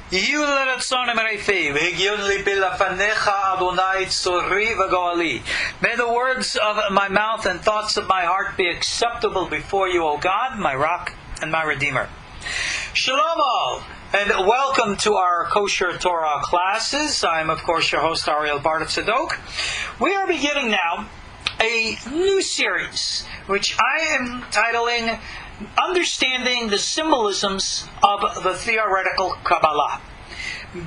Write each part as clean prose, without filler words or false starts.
May the words of my mouth and thoughts of my heart be acceptable before you, O God, my rock and my redeemer. Shalom all, and welcome to our KosherTorah classes. I'm, of course, your host, Ariel Bar Tzadok. We are beginning now a new series, which I am titling Understanding the Symbolisms of the Theoretical Kabbalah.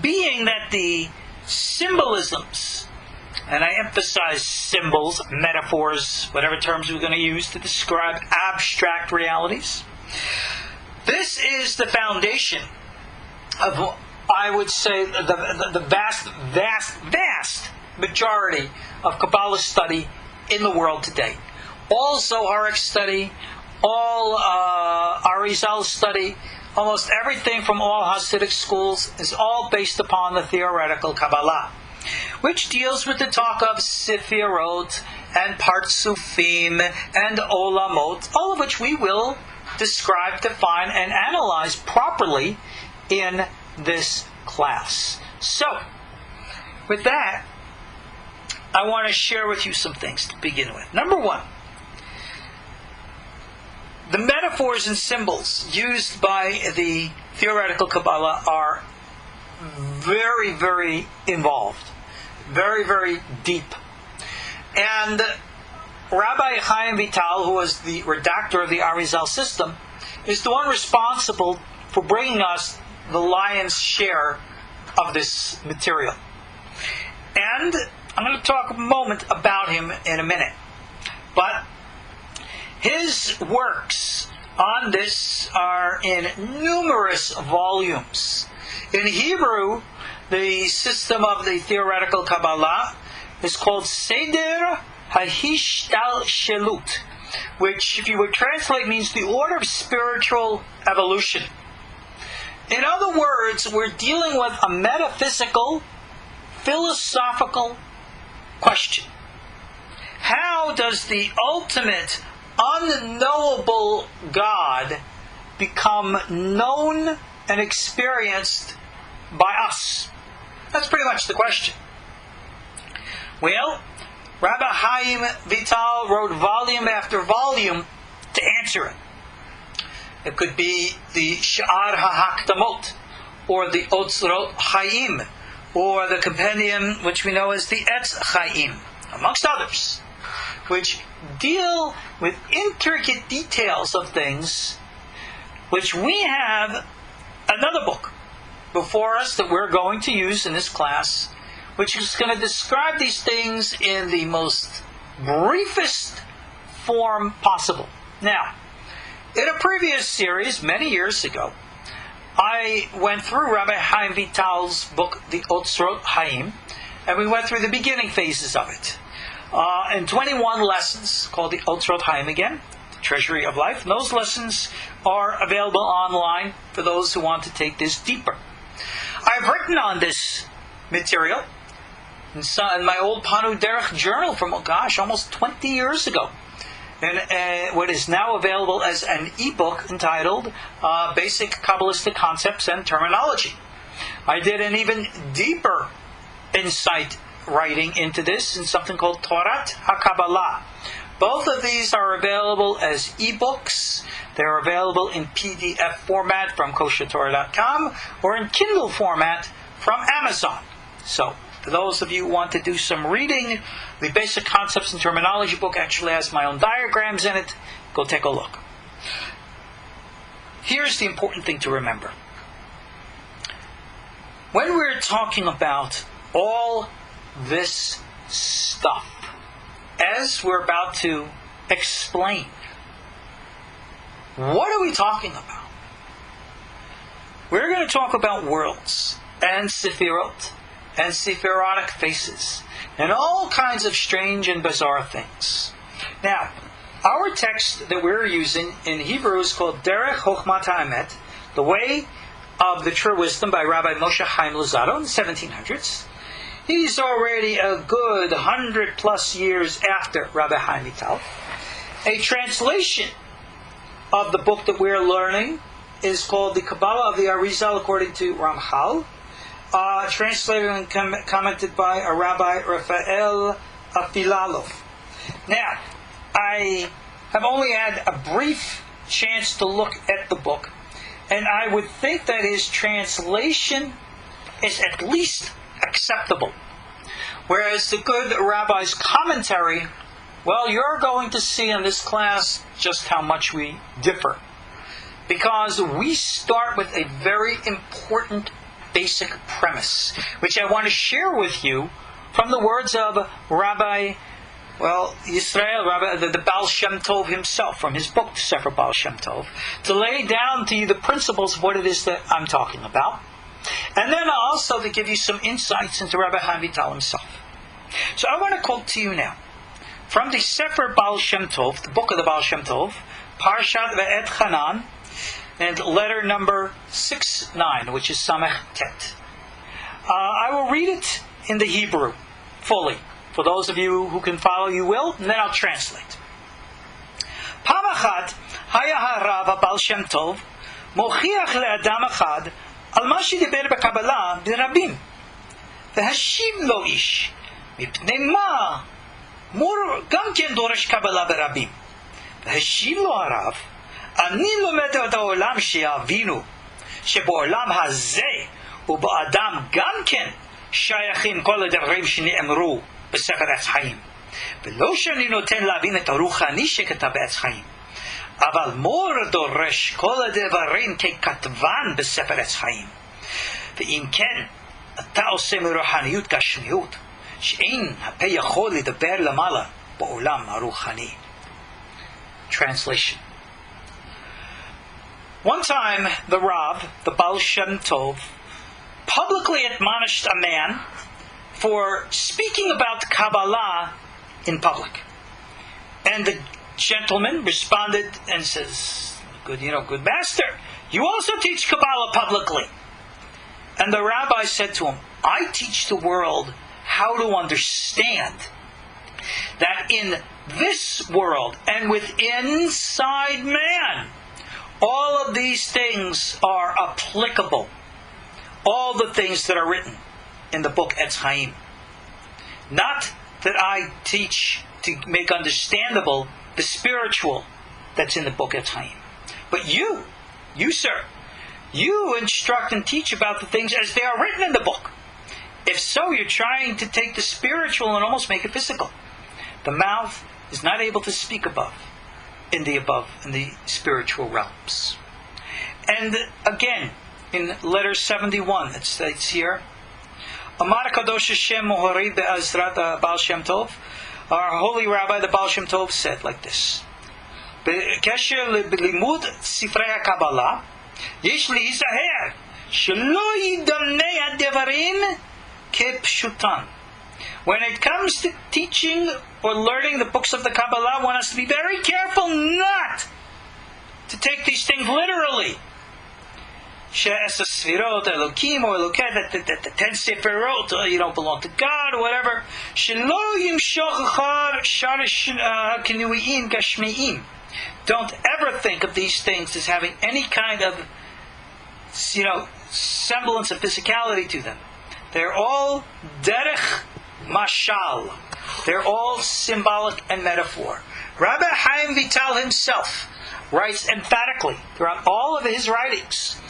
Being that the symbolisms, and I emphasize symbols, metaphors, whatever terms we're going to use to describe abstract realities, this is the foundation of, I would say, the vast majority of Kabbalah study in the world today. All Zoharic study, all Ari'zal study, almost everything from all Hasidic schools is all based upon the theoretical Kabbalah, which deals with the talk of Sefirot and Partsufim and Olamot, all of which we will describe, define, and analyze properly in this class. So, with that, I want to share with you some things to begin with. Number one, the metaphors and symbols used by the theoretical Kabbalah are very, very involved, very, very deep. And Rabbi Hayim Vital, who was the redactor of the Ari'zal system, is the one responsible for bringing us the lion's share of this material. And I'm going to talk a moment about him in a minute. But his works on this are in numerous volumes. In Hebrew, the system of the theoretical Kabbalah is called Seder HaHishtalshelut, which, if you would translate, means the order of spiritual evolution. In other words, we're dealing with a metaphysical, philosophical question. How does the ultimate, unknowable God become known and experienced by us? That's pretty much the question. Well, Rabbi Hayim Vital wrote volume after volume to answer it. It could be the Sha'ar HaHakdamot, or the Otzrot Chaim, or the compendium which we know as the Etz Chaim, amongst others, which deal with intricate details of things, which we have another book before us that we're going to use in this class, which is going to describe these things in the most briefest form possible. Now, in a previous series, many years ago, I went through Rabbi Hayim Vital's book, The Otzrot Chaim, and we went through the beginning phases of it. In 21 lessons, called the Otzrot Chaim again, the Treasury of Life. And those lessons are available online for those who want to take this deeper. I've written on this material in my old Panu Derech journal from, almost 20 years ago. And what is now available as an ebook entitled Basic Kabbalistic Concepts and Terminology. I did an even deeper insight writing into this in something called Torah HaKabbalah. Both of these are available as ebooks. They're available in PDF format from KosherTorah.com or in Kindle format from Amazon. So, for those of you who want to do some reading, the Basic Concepts and Terminology book actually has my own diagrams in it. Go take a look. Here's the important thing to remember. When we're talking about all this stuff, as we're about to explain, what are we talking about? We're going to talk about worlds and Sefirot and Sephirotic faces and all kinds of strange and bizarre things. Now, our text that we're using in Hebrew is called Derech Chochmat HaEmet, The Way of the True Wisdom, by Rabbi Moshe Chaim Luzzatto in the 1700s. He's already a good 100 plus years after Rabbi Hayim Vital. A translation of the book that we're learning is called the Kabbalah of the Ari'zal according to Ramchal, translated and commented by a Rabbi Raphael Afilalov. Now, I have only had a brief chance to look at the book, and I would think that his translation is at least acceptable. Whereas the good rabbi's commentary, well, you're going to see in this class just how much we differ. Because we start with a very important basic premise, which I want to share with you from the words of Rabbi Yisrael, the Ba'al Shem Tov himself, from his book, Sefer Ba'al Shem Tov, to lay down to you the principles of what it is that I'm talking about. And then also to give you some insights into Rabbi Hayim Vital himself. So I want to quote to you now, from the Sefer Ba'al Shem Tov, the book of the Ba'al Shem Tov, Parshat Ve'et Chanan, and letter number 6-9, which is Samech Tet. I will read it in the Hebrew, fully. For those of you who can follow, you will, and then I'll translate. Pam achad, haya harav Ba'al Shem Tov, mochiach le'adam achad, al ma shediber b'Kabbalah b'rabim. V'hashiv lo ish, mipnei ma, mur gam ken doresh Kabbalah b'rabim. V'hashiv lo harav, אני לומד את העולם שיבינו שבעולם הזה ובאדם גם כן שייכים כל הדברים שנאמרו בספר עץ חיים, ולא שאני נותן להבין את הרוחני שכתב בעץ חיים, אבל מור דורש כל הדברים ככתבן בספר עץ חיים. ואם כן, אתה עושה מרוחניות גשמיות, שאין הפה יכול לדבר למעלה בעולם הרוחני. Translation. One time, the Rav, the Ba'al Shem Tov, publicly admonished a man for speaking about Kabbalah in public. And the gentleman responded and says, good master, you also teach Kabbalah publicly. And the rabbi said to him, I teach the world how to understand that in this world and within inside man, all of these things are applicable. All the things that are written in the book Etz Chaim. Not that I teach to make understandable the spiritual that's in the book Etz Chaim. But you sir, you instruct and teach about the things as they are written in the book. If so, you're trying to take the spiritual and almost make it physical. The mouth is not able to speak in the spiritual realms. And again, in letter 71, it states here, Amar Kadosh Hashem Mohari Be'azrat Ba'al Shem Tov, our holy rabbi, the Ba'al Shem Tov, said like this, B'kesher l'limud sifrei HaKabbalah, yesh lihizaher, shelo yidamnei hadevarim kepshutan. When it comes to teaching or learning the books of the Kabbalah, one has to be very careful not to take these things literally. She'es Sefirot, Elokim, or Eloket, the 10 Sefirot, you don't belong to God, or whatever. Shelo yimshoch achar sharish hakinuim gashmiim. Don't ever think of these things as having any kind of, semblance of physicality to them. They're all derech mashal. They're all symbolic and metaphor. Rabbi Hayim Vital himself writes emphatically throughout all of his writings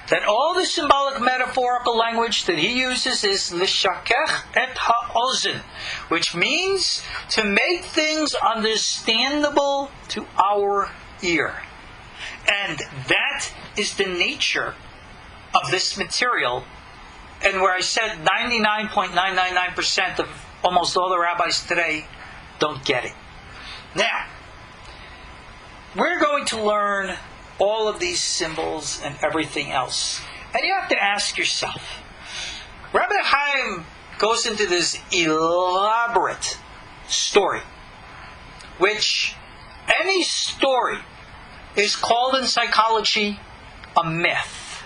that all the symbolic metaphorical language that he uses is lishakech et ha'ozen, which means to make things understandable to our ear. And that is the nature of this material. And where I said 99.999% of almost all the rabbis today don't get it. Now, we're going to learn all of these symbols and everything else. And you have to ask yourself, Rabbi Hayim goes into this elaborate story, which any story is called in psychology a myth.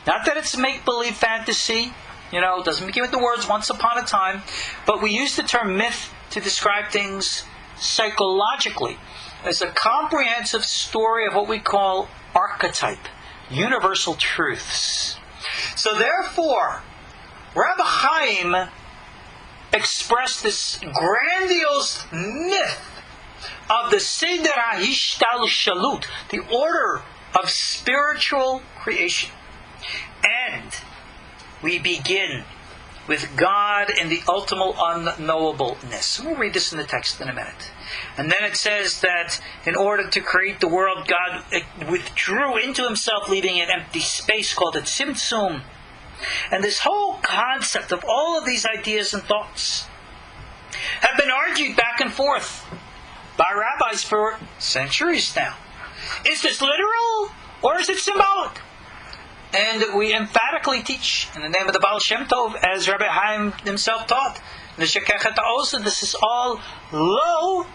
Not that it's make-believe fantasy, it doesn't begin with the words once upon a time, but we use the term myth to describe things psychologically. as a comprehensive story of what we call archetype, universal truths. So therefore, Rabbi Hayim expressed this grandiose myth of the Seder HaHishtalshalut, the order of spiritual creation. And we begin with God and the ultimate unknowableness. We'll read this in the text in a minute. And then it says that in order to create the world, God withdrew into himself, leaving an empty space called the Tzimtzum. And this whole concept of all of these ideas and thoughts have been argued back and forth by rabbis for centuries now. Is this literal or is it symbolic? And we emphatically teach in the name of the Ba'al Shem Tov, as Rabbi Hayim himself taught, this is all lo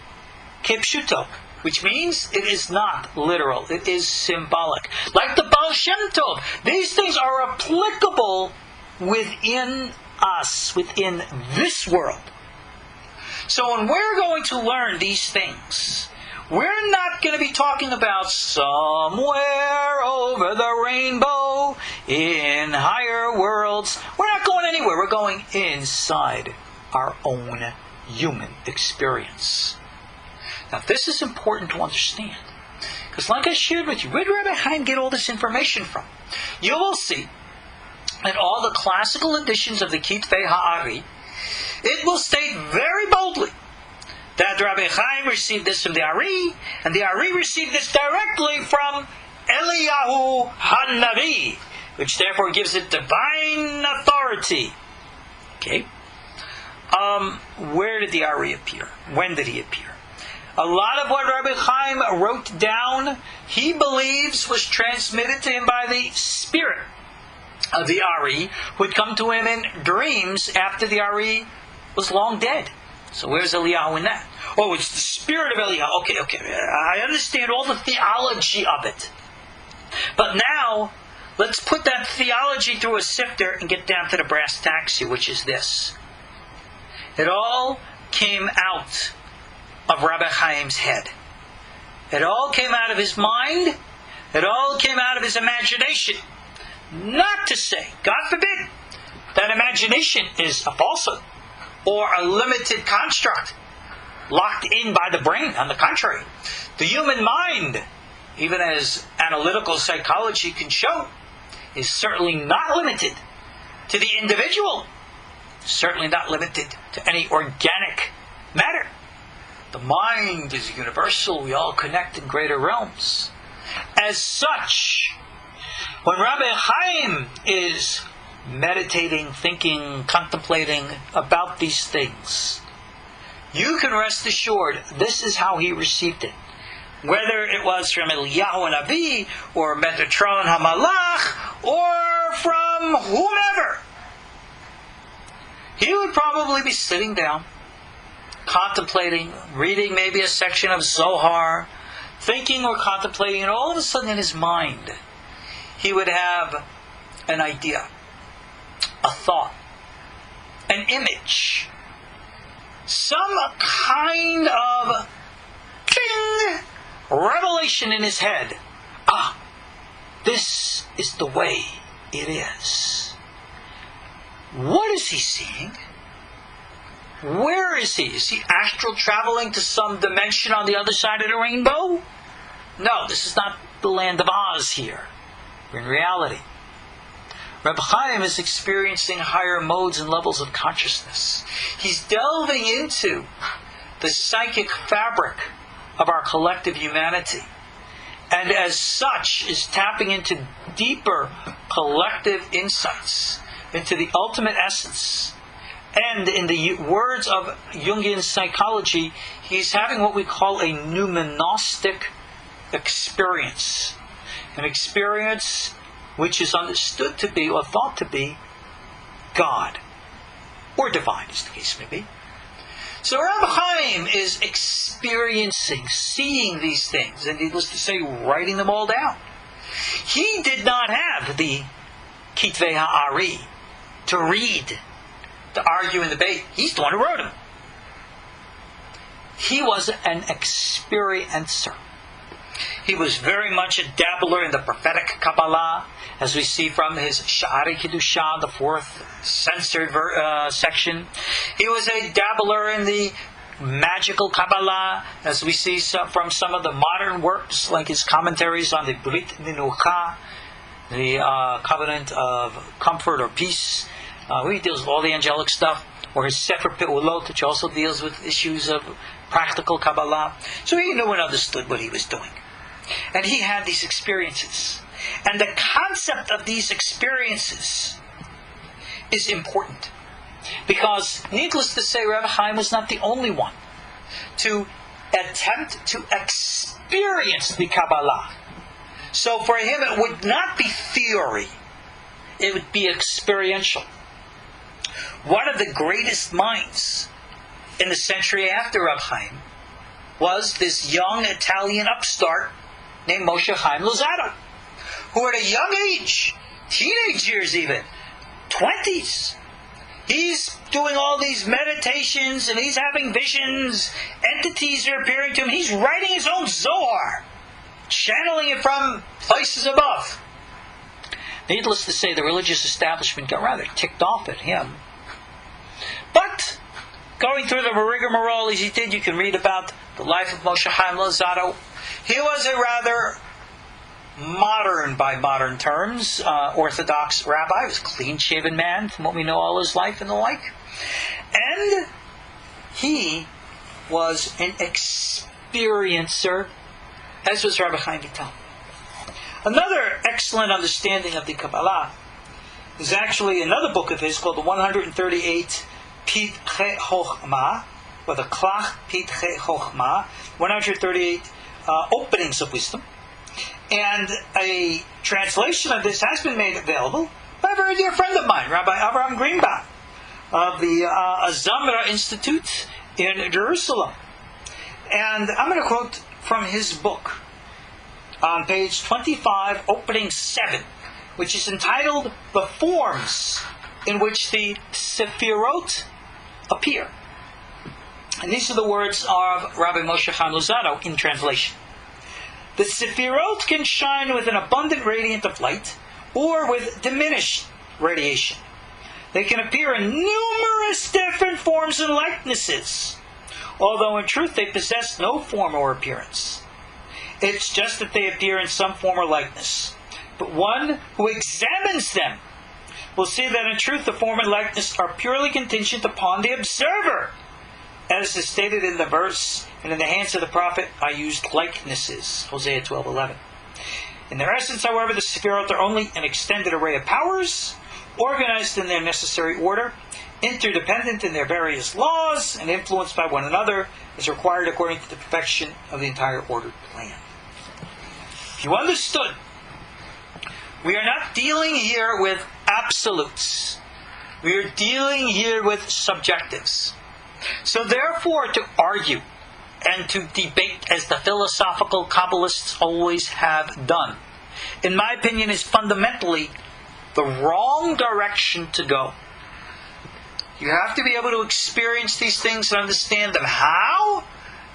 kepshuto, which means it is not literal, it is symbolic. Like the Ba'al Shem Tov, these things are applicable within us, within this world. So when we're going to learn these things, we're not going to be talking about somewhere over the rainbow in higher worlds. We're not going anywhere. We're going inside our own human experience. Now, this is important to understand. Because like I shared with you, where did Rabbi Hayim get all this information from? You will see in all the classical editions of the Kitvei Ha'ari, it will state very boldly that Rabbi Hayim received this from the Ari, and the Ari received this directly from Eliyahu HaNavi, which therefore gives it divine authority. Okay? Where did the Ari appear? When did he appear? A lot of what Rabbi Hayim wrote down, he believes was transmitted to him by the spirit of the Ari, who had come to him in dreams after the Ari was long dead. So where's Eliyahu in that? Oh, it's the spirit of Eliyahu. Okay. I understand all the theology of it. But now, let's put that theology through a sifter and get down to the brass tacks here, which is this. It all came out of Rabbi Hayim's head. It all came out of his mind. It all came out of his imagination. Not to say, God forbid, that imagination is a falsehood or a limited construct locked in by the brain. On the contrary, the human mind, even as analytical psychology can show, is certainly not limited to the individual, certainly not limited to any organic matter. The mind is universal. We all connect in greater realms. As such, when Rabbi Hayim is meditating, thinking, contemplating about these things, you can rest assured this is how he received it. Whether it was from Eliyahu Navi, or Metatron HaMalach, or from whomever, he would probably be sitting down, contemplating, reading maybe a section of Zohar, thinking or contemplating, and all of a sudden in his mind, he would have an idea, a thought, an image, some kind of ding, revelation in his head. This is the way it is. What is he seeing? Where is he? Is he astral traveling to some dimension on the other side of the rainbow? No, this is not the land of Oz here. We're in reality. Rabbi Hayim is experiencing higher modes and levels of consciousness. He's delving into the psychic fabric of our collective humanity, and as such is tapping into deeper collective insights into the ultimate essence. And in the words of Jungian psychology, he's having what we call a numinostic experience. An experience which is understood to be, or thought to be, God. Or divine, as the case may be. So Rabbi Hayim is experiencing, seeing these things, and needless to say, writing them all down. He did not have the Kitvei Ha'ari to read, to argue and debate. He's the one who wrote them. he was an experiencer. He was very much a dabbler in the prophetic Kabbalah, as we see from his Sha'ari Kiddusha, the fourth censored section. He was a dabbler in the magical Kabbalah, as we see from some of the modern works, like his commentaries on the Brit Minucha, the covenant of comfort or peace, where he deals with all the angelic stuff, or his Sefer Pe'ulot, which also deals with issues of practical Kabbalah. So he knew and understood what he was doing. And he had these experiences. And the concept of these experiences is important. Because, needless to say, Rabbi Hayim was not the only one to attempt to experience the Kabbalah. So for him it would not be theory. It would be experiential. One of the greatest minds in the century after Rabbi Hayim was this young Italian upstart named Moshe Chaim Luzzatto, who at a young age, teenage years even, 20s, he's doing all these meditations and he's having visions, entities are appearing to him, he's writing his own Zohar, channeling it from places above. Needless to say, the religious establishment got rather ticked off at him. But, going through the rigmarole as he did, you can read about the life of Moshe Chaim Luzzatto. He was a rather modern, by modern terms, Orthodox rabbi. He was a clean-shaven man, from what we know all his life and the like. And he was an experiencer, as was Rabbi Hayim Vital. Another excellent understanding of the Kabbalah is actually another book of his called the 138 Pitche Chochmah, or the Klach Pitche Chochmah, 138 openings of wisdom. And a translation of this has been made available by a very dear friend of mine, Rabbi Avraham Greenbaum, of the Azamra Institute in Jerusalem. And I'm going to quote from his book on page 25, opening 7, which is entitled The Forms in which the Sefirot appear. And these are the words of Rabbi Moshe Chaim Luzzatto in translation. The Sefirot can shine with an abundant radiant of light, or with diminished radiation. They can appear in numerous different forms and likenesses, although in truth they possess no form or appearance. It's just that they appear in some form or likeness. But one who examines them will see that in truth the form and likeness are purely contingent upon the observer. As is stated in the verse, and in the hands of the prophet I used likenesses, Hosea 12:11. In their essence, however, the Sefirot are only an extended array of powers, organized in their necessary order, interdependent in their various laws, and influenced by one another, as required according to the perfection of the entire ordered plan. If you understood, we are not dealing here with absolutes. We are dealing here with subjectives. So therefore, to argue and to debate, as the philosophical Kabbalists always have done, in my opinion, is fundamentally the wrong direction to go. You have to be able to experience these things and understand them. How?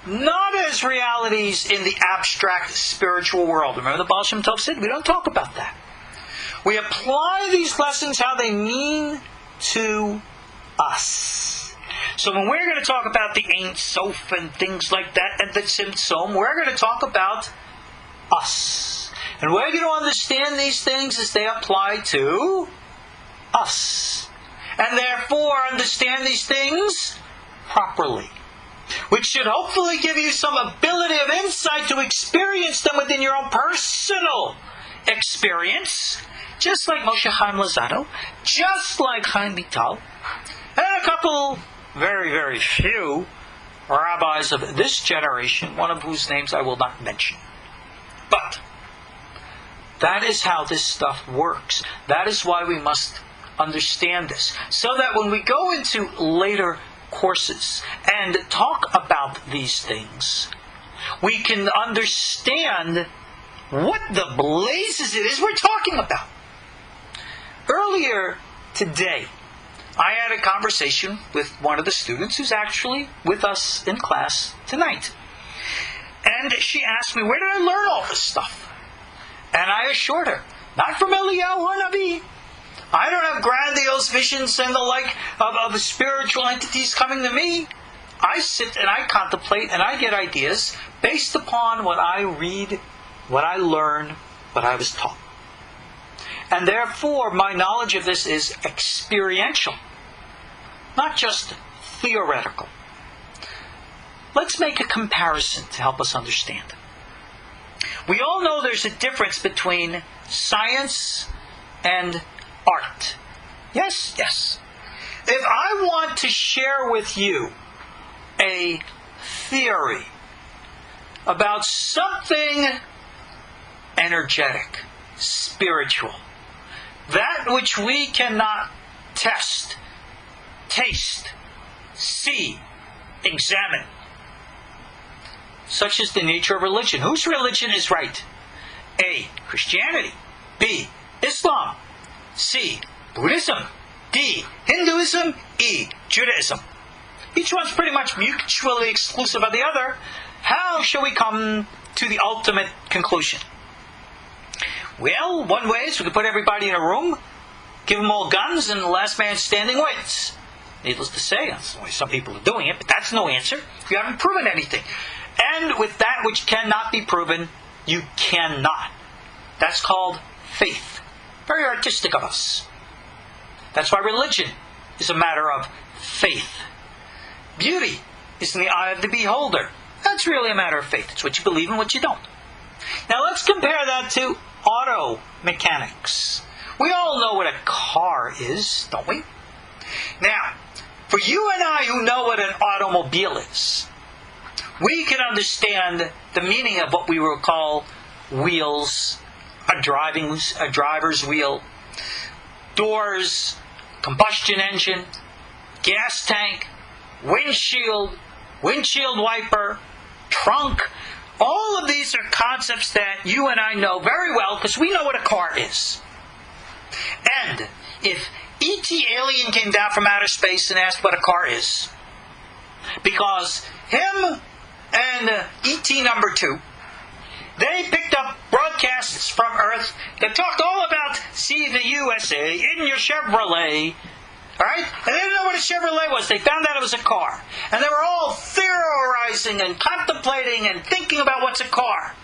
Not as realities in the abstract spiritual world. Remember the Ba'al Shem Tov said, we don't talk about that. We apply these lessons how they mean to us. So when we're going to talk about the Ein Sof and things like that, and the Tzimtzum, we're going to talk about us. And we're going to understand these things as they apply to us. And therefore understand these things properly. Which should hopefully give you some ability of insight to experience them within your own personal experience. Just like Moshe Chaim Luzzatto, just like Hayim Vital, and a couple, very, very few rabbis of this generation, one of whose names I will not mention. But that is how this stuff works. That is why we must understand this. So that when we go into later courses and talk about these things, we can understand what the blazes it is we're talking about. Earlier today, I had a conversation with one of the students who's actually with us in class tonight. And she asked me, where did I learn all this stuff? And I assured her, not from Eliyahu Hanavi. I don't have grandiose visions and the like of spiritual entities coming to me. I sit and I contemplate and I get ideas based upon what I read, what I learn, what I was taught. And therefore, my knowledge of this is experiential, not just theoretical. Let's make a comparison to help us understand. We all know there's a difference between science and art. Yes, yes. If I want to share with you a theory about something energetic, spiritual, that which we cannot test, taste, see, examine, such is the nature of religion. Whose religion is right? A. Christianity. B. Islam. C. Buddhism. D. Hinduism. E. Judaism. Each one's pretty much mutually exclusive of the other. How shall we come to the ultimate conclusion? Well, one way is we could put everybody in a room, give them all guns, and the last man standing wins. Needless to say, that's the way some people are doing it, but that's no answer. You haven't proven anything. And with that which cannot be proven, you cannot. That's called faith. Very artistic of us. That's why religion is a matter of faith. Beauty is in the eye of the beholder. That's really a matter of faith. It's what you believe and what you don't. Now let's compare that to auto mechanics. We all know what a car is, don't we? Now, for you and I who know what an automobile is, we can understand the meaning of what we will call wheels, a driver's wheel, doors, combustion engine, gas tank, windshield wiper, trunk. All of these are concepts that you and I know very well because we know what a car is. And if E.T. alien came down from outer space and asked what a car is, because him and E.T. number 2, they picked up broadcasts from Earth that talked all about see the USA in your Chevrolet. Alright? And they didn't know what a Chevrolet was. They found out it was a car. And they were all theorizing and contemplating and thinking about what's a car.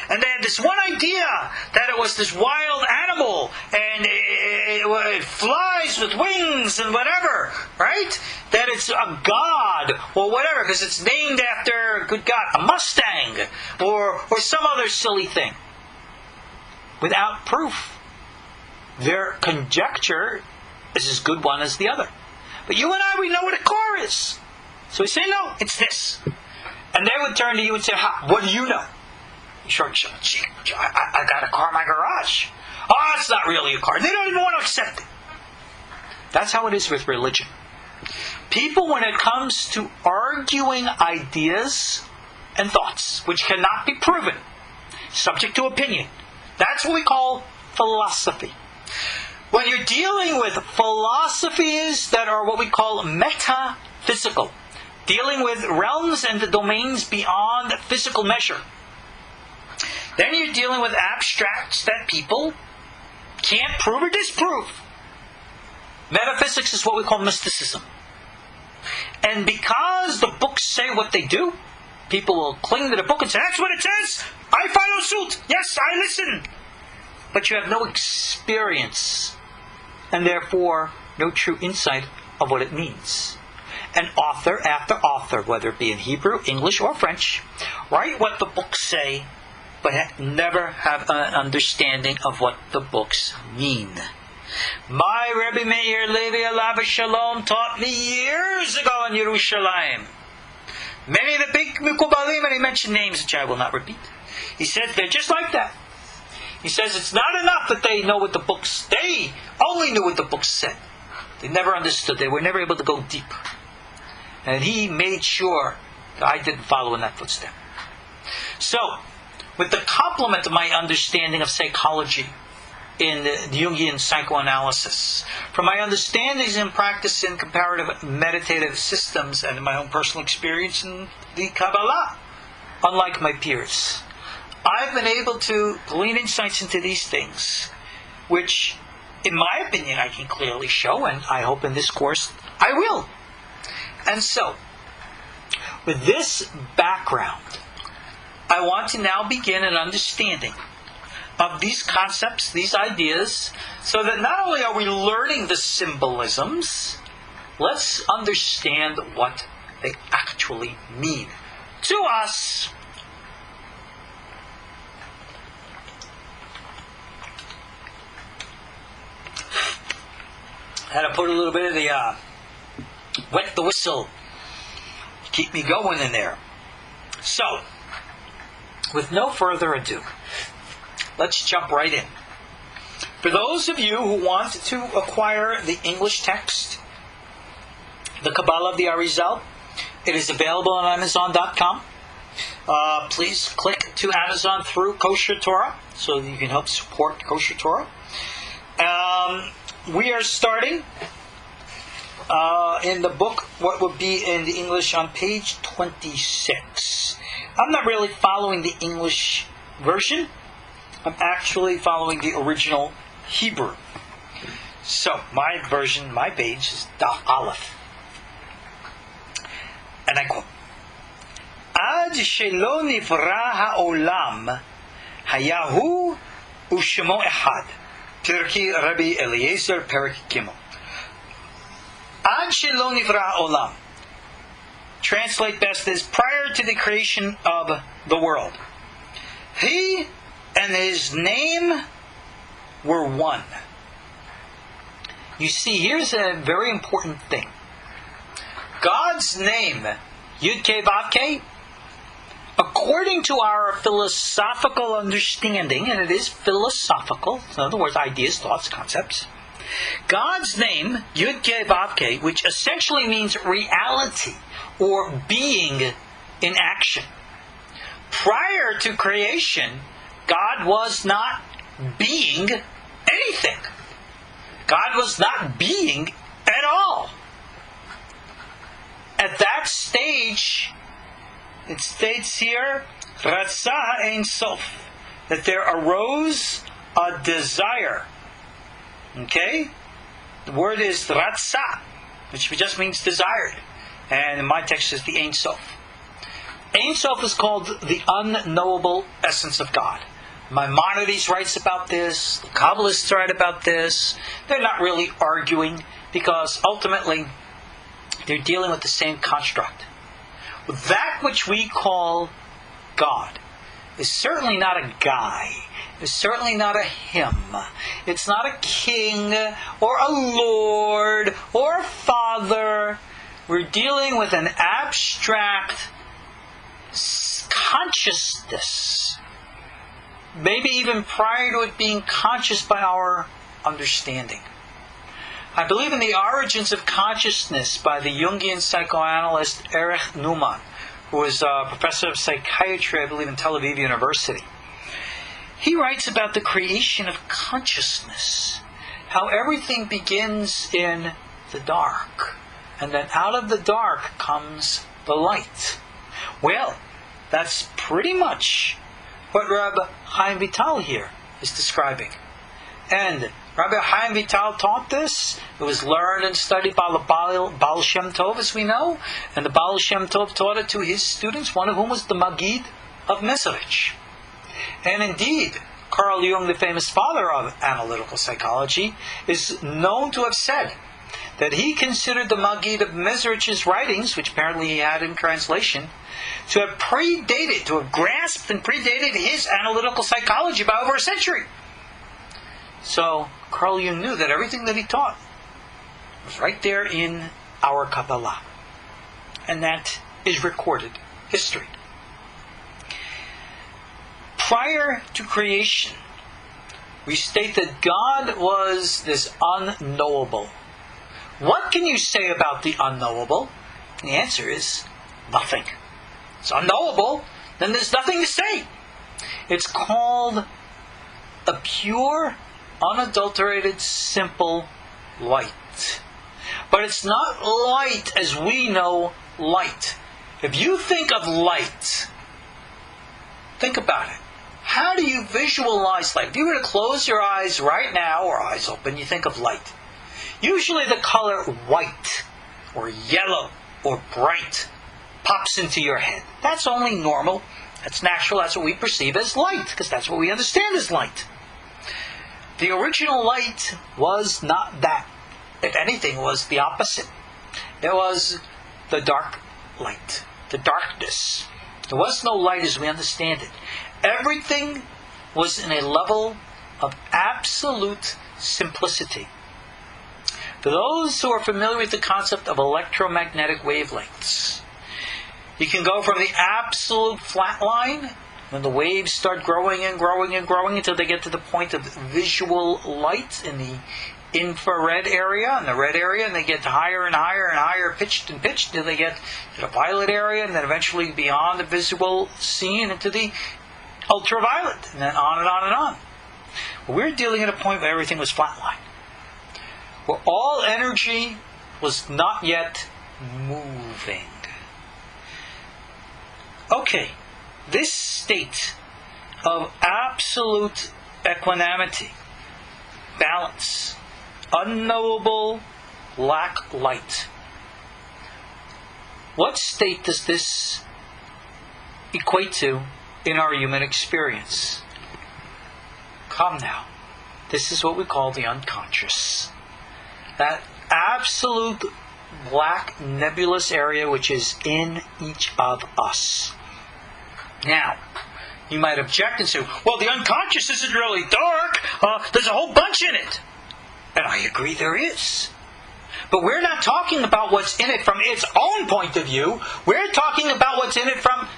And they had this one idea that it was this wild animal and it flies with wings and whatever, right? That it's a god or whatever because it's named after, good God, a Mustang or some other silly thing. Without proof. Their conjecture is as good one as the other. But you and I, we know what a car is. So we say, no, it's this. And they would turn to you and say, what do you know? Sure, I got a car in my garage. Oh, it's not really a car. They don't even want to accept it. That's how it is with religion. People, when it comes to arguing ideas and thoughts, which cannot be proven, subject to opinion, that's what we call philosophy. When you're dealing with philosophies that are what we call metaphysical, dealing with realms and the domains beyond physical measure, then you're dealing with abstracts that people can't prove or disprove. Metaphysics is what we call mysticism. And because the books say what they do, people will cling to the book and say, that's what it says. I follow suit. Yes, I listen. But you have no experience. And therefore, no true insight of what it means. And author after author, whether it be in Hebrew, English, or French, write what the books say, but never have an understanding of what the books mean. My Rebbe Meir Levi Alav Shalom taught me years ago in Yerushalayim. Many of the big Mikubalim, and he mentioned names which I will not repeat. He said they're just like that. He says it's not enough that they know what the books, they only knew what the books said. They never understood. They were never able to go deep. And he made sure that I didn't follow in that footstep. So, with the complement of my understanding of psychology, in the Jungian psychoanalysis. From my understandings and practice in comparative meditative systems and in my own personal experience in the Kabbalah, unlike my peers, I've been able to glean insights into these things, which, in my opinion, I can clearly show, and I hope in this course I will. And so, with this background, I want to now begin an understanding of these concepts, these ideas, so that not only are we learning the symbolisms, let's understand what they actually mean to us. I had to put a little bit of the wet the whistle, keep me going in there. So, with no further ado, let's jump right in. For those of you who want to acquire the English text, the Kabbalah of the Ari'zal, it is available on Amazon.com. Please click to Amazon through KosherTorah so you can help support KosherTorah. We are starting in the book, what would be in the English, on page 26. I'm not really following the English version. I'm actually following the original Hebrew. So, my version, my page is Daf Aleph. And I quote, Ad shelo nivra ha'olam hayahu u'shemo echad. Pirki Rabbi Eliezer Perik Gimel. Ad shelo nivra ha'olam. Translate best as prior to the creation of the world. He and his name were one. You see, here's a very important thing. God's name, Yud-Keh Vav-Keh, according to our philosophical understanding, and it is philosophical, in other words, ideas, thoughts, concepts, God's name, Yud-Keh Vav-Keh, which essentially means reality or being in action. Prior to creation, God was not being anything. God was not being at all. At that stage, it states here, Ratzah Ein Sof, that there arose a desire. Okay? The word is Ratzah, which just means desired. And in my text is the Ein Sof. Ein Sof is called the unknowable essence of God. Maimonides writes about this. The Kabbalists write about this. They're not really arguing because ultimately they're dealing with the same construct. That which we call God is certainly not a guy. It's certainly not a him. It's not a king or a lord or a father. We're dealing with an abstract consciousness. Maybe even prior to it being conscious by our understanding. I believe in the origins of consciousness by the Jungian psychoanalyst Erich Neumann, who was a professor of psychiatry, I believe, in Tel Aviv University. He writes about the creation of consciousness, how everything begins in the dark, and then out of the dark comes the light. Well, that's pretty much what Rabbi Hayim Vital here is describing. And Rabbi Hayim Vital taught this. It was learned and studied by the Ba'al Shem Tov, as we know. And the Ba'al Shem Tov taught it to his students, one of whom was the Maggid of Mezrich. And indeed, Carl Jung, the famous father of analytical psychology, is known to have said that he considered the Maggid of Mezrich's writings, which apparently he had in translation, to have predated, to have grasped and predated his analytical psychology by over a century. So, Carl Jung knew that everything that he taught was right there in our Kabbalah. And that is recorded history. Prior to creation, we state that God was this unknowable. What can you say about the unknowable? The answer is nothing. It's unknowable, then there's nothing to say. It's called a pure unadulterated, simple light. But it's not light as we know light. If you think of light, think about it. How do you visualize light? If you were to close your eyes right now, or eyes open, you think of light. Usually the color white, or yellow, or bright pops into your head. That's only normal. That's natural. That's what we perceive as light, because that's what we understand as light. The original light was not that. If anything, it was the opposite. It was the dark light, the darkness. There was no light as we understand it. Everything was in a level of absolute simplicity. For those who are familiar with the concept of electromagnetic wavelengths, you can go from the absolute flat line, when the waves start growing and growing and growing until they get to the point of visual light in the infrared area and the red area, and they get higher and higher and higher, pitched until they get to the violet area, and then eventually beyond the visual scene into the ultraviolet, and then on and on and on. Well, we're dealing at a point where everything was flatline, where all energy was not yet moving. Okay, this state of absolute equanimity, balance, unknowable black light. What state does this equate to in our human experience? Come now. This is what we call the unconscious. That absolute black nebulous area which is in each of us. Now, you might object and say, well, the unconscious isn't really dark. There's a whole bunch in it. And I agree there is. But we're not talking about what's in it from its own point of view. We're talking about what's in it from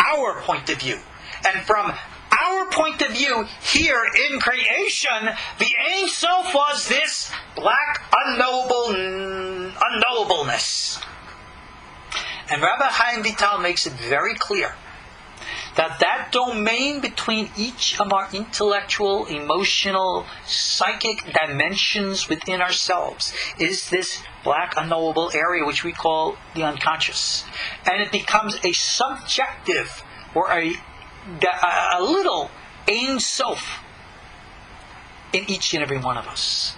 our point of view. And from our point of view here in creation, the Ein Sof was this black unknowableness. And Rabbi Hayim Vital makes it very clear that domain between each of our intellectual, emotional, psychic dimensions within ourselves is this black unknowable area which we call the unconscious. And it becomes a subjective or a little Ein Sof in each and every one of us.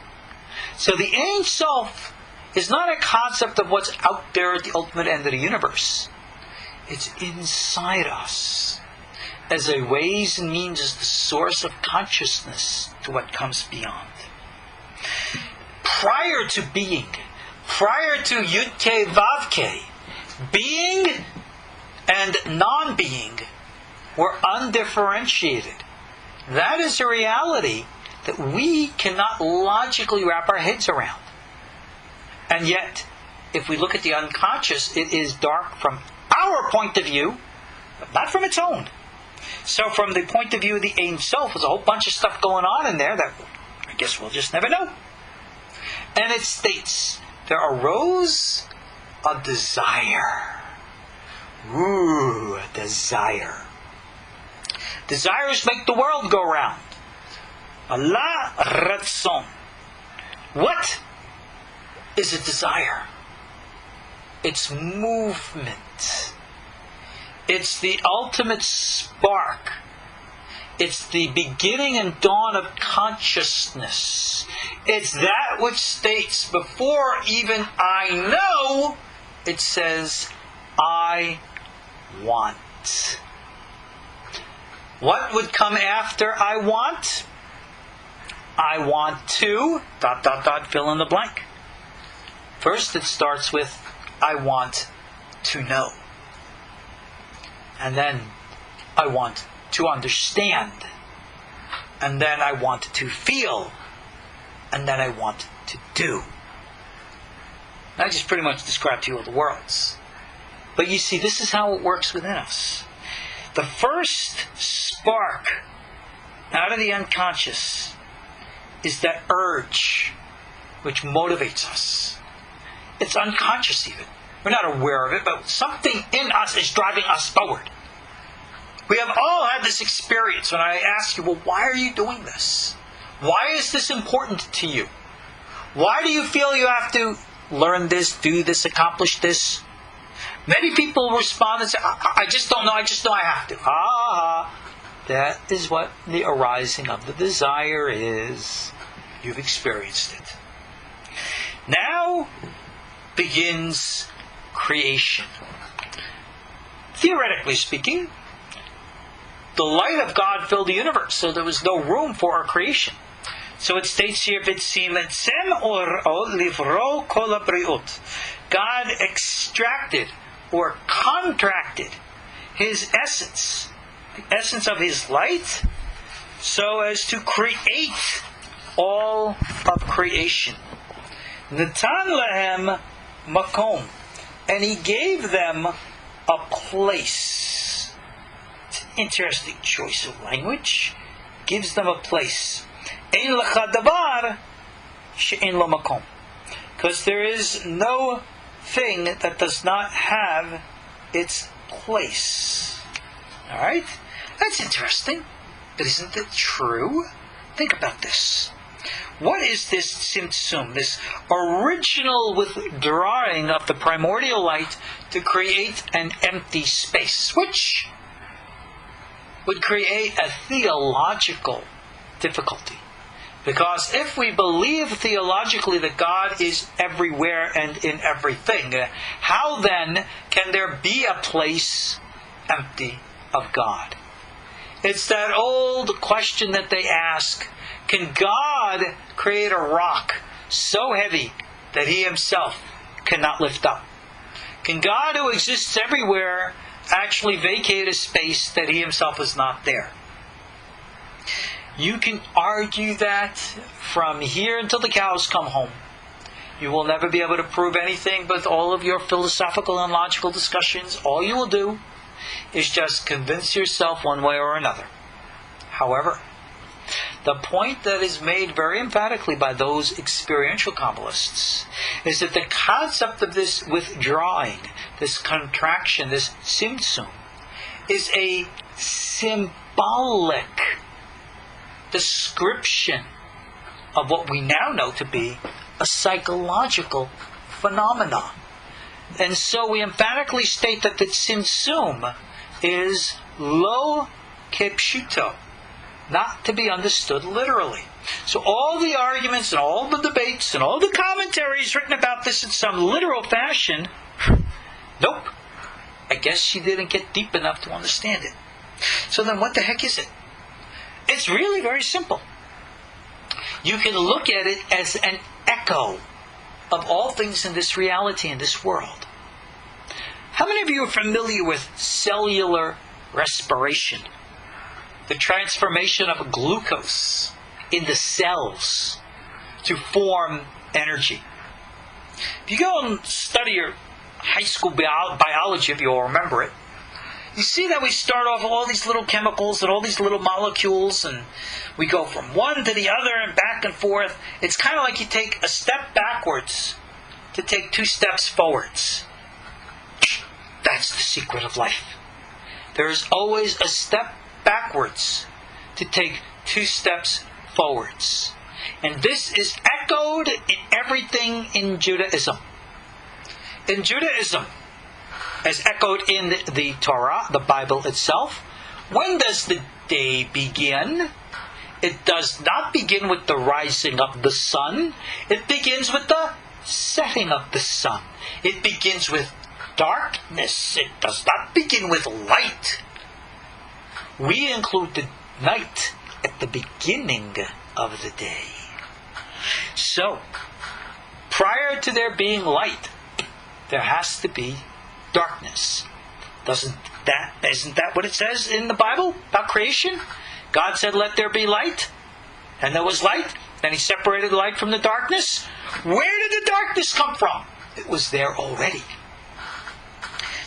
So the Ein Sof is not a concept of what's out there at the ultimate end of the universe. It's inside us, as a ways and means, as the source of consciousness to what comes beyond. Prior to being, prior to Yud-Kei Vav-Kei, being and non-being were undifferentiated. That is a reality that we cannot logically wrap our heads around. And yet, if we look at the unconscious, it is dark from our point of view, but not from its own. So from the point of view of the Ein Sof, there's a whole bunch of stuff going on in there that I guess we'll just never know. And it states, there arose a desire. A desire. Desires make the world go round. Allah Ratzon. What is a desire? It's movement. It's the ultimate spark. It's the beginning and dawn of consciousness. It's that which states, before even I know, it says, I want. What would come after I want? I want to, ... fill in the blank. First it starts with, I want to know. And then I want to understand. And then I want to feel. And then I want to do. I just pretty much described to you all the worlds. But you see, this is how it works within us. The first spark out of the unconscious is that urge which motivates us. It's unconscious even. We're not aware of it, but something in us is driving us forward. We have all had this experience when I ask you, well, why are you doing this? Why is this important to you? Why do you feel you have to learn this, do this, accomplish this? Many people respond and say, I just don't know, I just know I have to. That is what the arising of the desire is. You've experienced it. Now begins creation. Theoretically speaking, the light of God filled the universe, so there was no room for our creation. So it states here, "V'tzimetzem oro livro kol habriut." God extracted or contracted His essence, the essence of His light, so as to create all of creation. Natan lahem makom, and He gave them a place. It's an interesting choice of language. Gives them a place. Ein lecha davar she'ein lo makom, because there is no thing that does not have its place. All right, that's interesting, but isn't it true? Think about this. What is this Tzimtzum, this original withdrawing of the primordial light to create an empty space, which would create a theological difficulty? Because if we believe theologically that God is everywhere and in everything, how then can there be a place empty of God? It's that old question that they ask, can God create a rock so heavy that He Himself cannot lift up? Can God, who exists everywhere, actually vacate a space that He Himself is not there? You can argue that from here until the cows come home. You will never be able to prove anything with all of your philosophical and logical discussions. All you will do is just convince yourself one way or another. However, the point that is made very emphatically by those experiential Kabbalists is that the concept of this withdrawing, this contraction, this Tzimtzum, is a symbolic description of what we now know to be a psychological phenomena. And so we emphatically state that the Tzimtzum is lo kepshuto, not to be understood literally. So all the arguments and all the debates and all the commentaries written about this in some literal fashion, nope. I guess she didn't get deep enough to understand it. So then what the heck is it? It's really very simple. You can look at it as an echo of all things in this reality, in this world. How many of you are familiar with cellular respiration? The transformation of glucose in the cells to form energy. If you go and study your high school biology, if you'll remember it, you see that we start off with all these little chemicals and all these little molecules, and we go from one to the other and back and forth. It's kind of like you take a step backwards to take 2 steps forwards. That's the secret of life. There is always a step backwards to take 2 steps forwards. And this is echoed in everything in Judaism. In Judaism, as echoed in the Torah, the Bible itself, when does the day begin? It does not begin with the rising of the sun. It begins with the setting of the sun. It begins with darkness. It does not begin with light. We include the night at the beginning of the day. So, prior to there being light, there has to be darkness. Isn't that what it says in the Bible about creation? God said, let there be light. And there was light. Then He separated the light from the darkness. Where did the darkness come from? It was there already.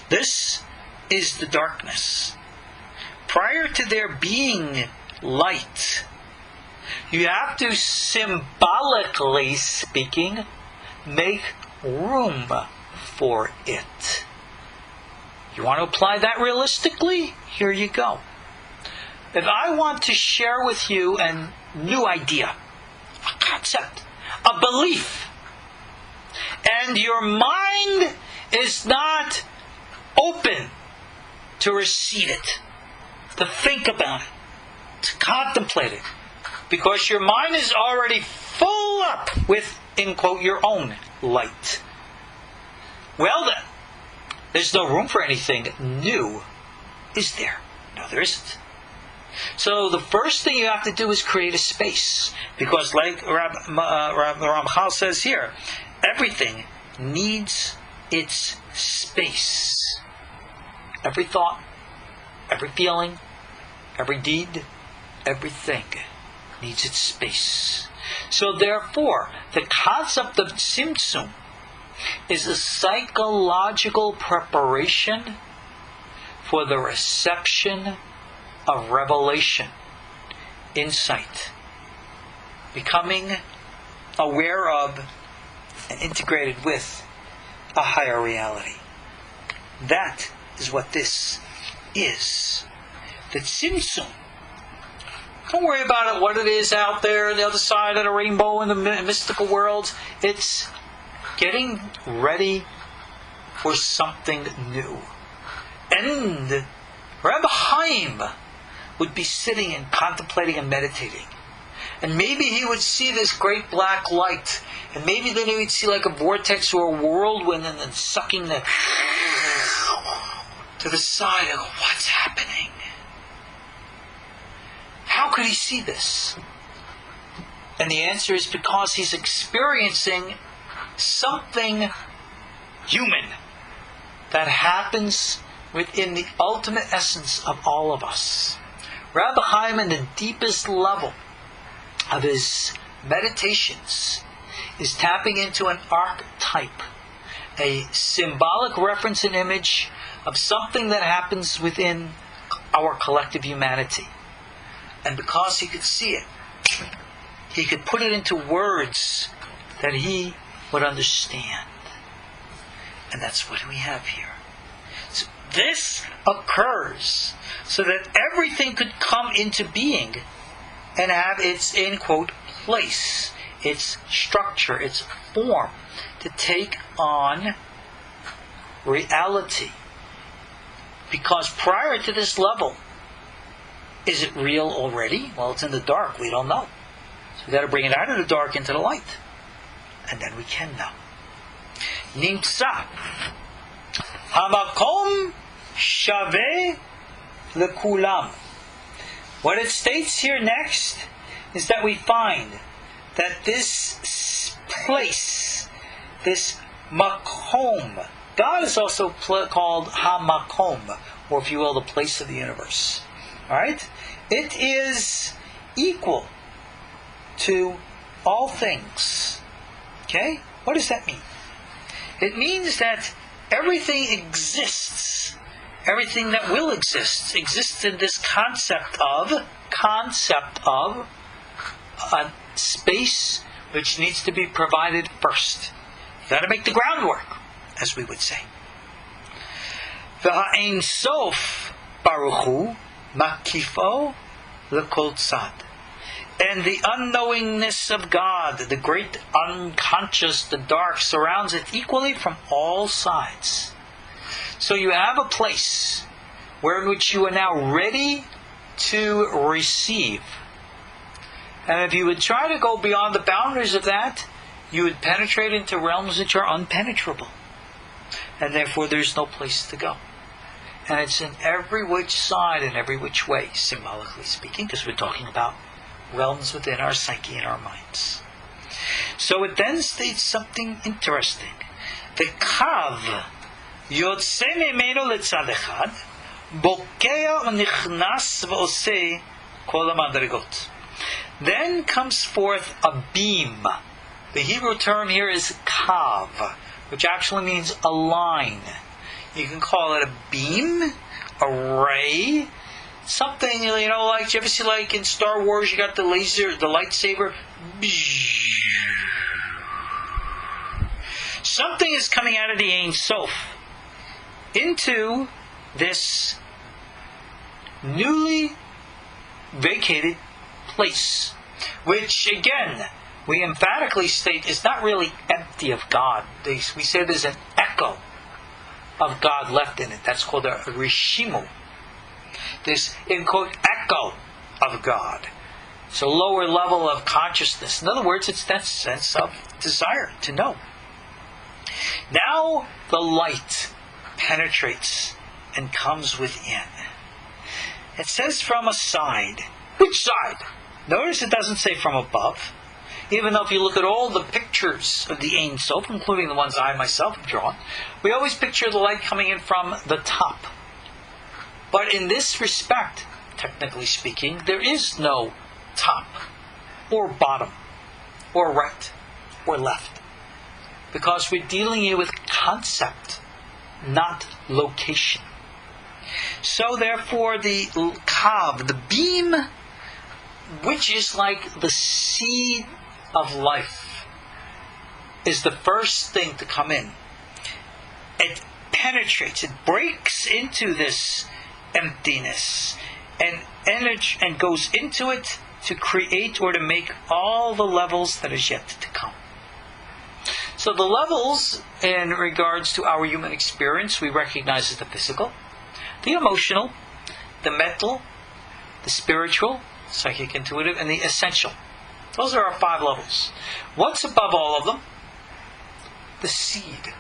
This is the darkness. Prior to there being light, you have to, symbolically speaking, make room for it. You want to apply that realistically? Here you go. If I want to share with you and new idea, a concept, a belief. And your mind is not open to receive it, to think about it, to contemplate it, because your mind is already full up with, in quote, your own light. Well then, there's no room for anything new, is there? No, there isn't. So the first thing you have to do is create a space, because like Ramchal says here, everything needs its space. Every thought, every feeling, every deed, everything needs its space. So therefore, the concept of Tzimtzum is a psychological preparation for the reception of revelation, insight, becoming aware of and integrated with a higher reality. That is what this is. The Tzimtzum. Don't worry about it, what it is out there on the other side of the rainbow in the mystical world. It's getting ready for something new. And Rabbi Hayim would be sitting and contemplating and meditating. And maybe he would see this great black light. And maybe then he would see like a vortex or a whirlwind and then sucking the to the side and go, what's happening? How could he see this? And the answer is because he's experiencing something human that happens within the ultimate essence of all of us. Rabbi Hayim, in the deepest level of his meditations, is tapping into an archetype, a symbolic reference and image of something that happens within our collective humanity. And because he could see it, he could put it into words that he would understand. And that's what we have here. So this occurs so that everything could come into being and have its, in quote, place, its structure, its form, to take on reality. Because prior to this level, is it real already? Well, it's in the dark. We don't know. So we've got to bring it out of the dark into the light. And then we can know. Nimtza. Hamakom shaveh lekulam. What it states here next is that we find that this place, this makom, God is also called Hamakom, or if you will, the place of the universe. Alright? It is equal to all things. Okay? What does that mean? It means that everything exists. Everything that will exist exists in this concept of a space which needs to be provided first. You've got to make the groundwork, as we would say. V'ha'ein sof baruch hu makifo l'kol tzad. And the unknowingness of God, the great unconscious, the dark, surrounds it equally from all sides. So you have a place where in which you are now ready to receive. And if you would try to go beyond the boundaries of that, you would penetrate into realms which are unpenetrable. And therefore there's no place to go. And it's in every which side and every which way, symbolically speaking, because we're talking about realms within our psyche and our minds. So it then states something interesting. The kav yotze mimenu letzad echad, bokea unichnas v'osei kol hamadrigot. Then comes forth a beam. The Hebrew term here is kav, which actually means a line. You can call it a beam, a ray, something, like, you ever see, like, in Star Wars, you got the laser, the lightsaber. Something is coming out of the Ein Sof into this newly vacated place. which again, we emphatically state is not really empty of God. We say there's an echo of God left in it. That's called a rishimu. This, in quote, echo of God. So lower level of consciousness. In other words, it's that sense of desire to know. Now the light penetrates and comes within. It says from a side. Which side? Notice it doesn't say from above. Even though if you look at all the pictures of the Ein Sof, including the ones I myself have drawn, we always picture the light coming in from the top. But in this respect, technically speaking, there is no top, or bottom, or right, or left. Because we're dealing here with concept, not location. So therefore the kav, the beam, which is like the seed of life, is the first thing to come in. It penetrates, it breaks into this emptiness and goes into it to create or to make all the levels that is yet to come. So the levels in regards to our human experience we recognize as the physical, the emotional, the mental, the spiritual, psychic, intuitive, and the essential. Those are our 5 levels. What's above all of them? The seed,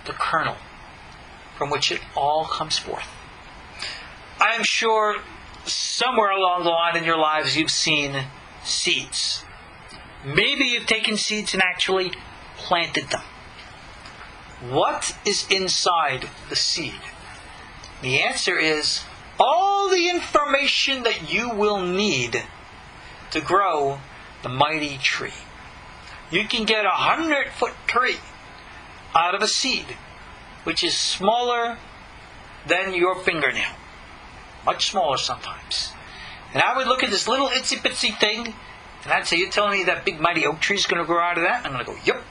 the kernel, from which it all comes forth. I'm sure somewhere along the line in your lives you've seen seeds. Maybe you've taken seeds and actually planted them. What is inside the seed? The answer is all the information that you will need to grow the mighty tree. You can get 100-foot tree out of a seed, which is smaller than your fingernail. Much smaller sometimes. And I would look at this little itsy-bitsy thing, and I'd say, you're telling me that big mighty oak tree is going to grow out of that? I'm going to go, yep.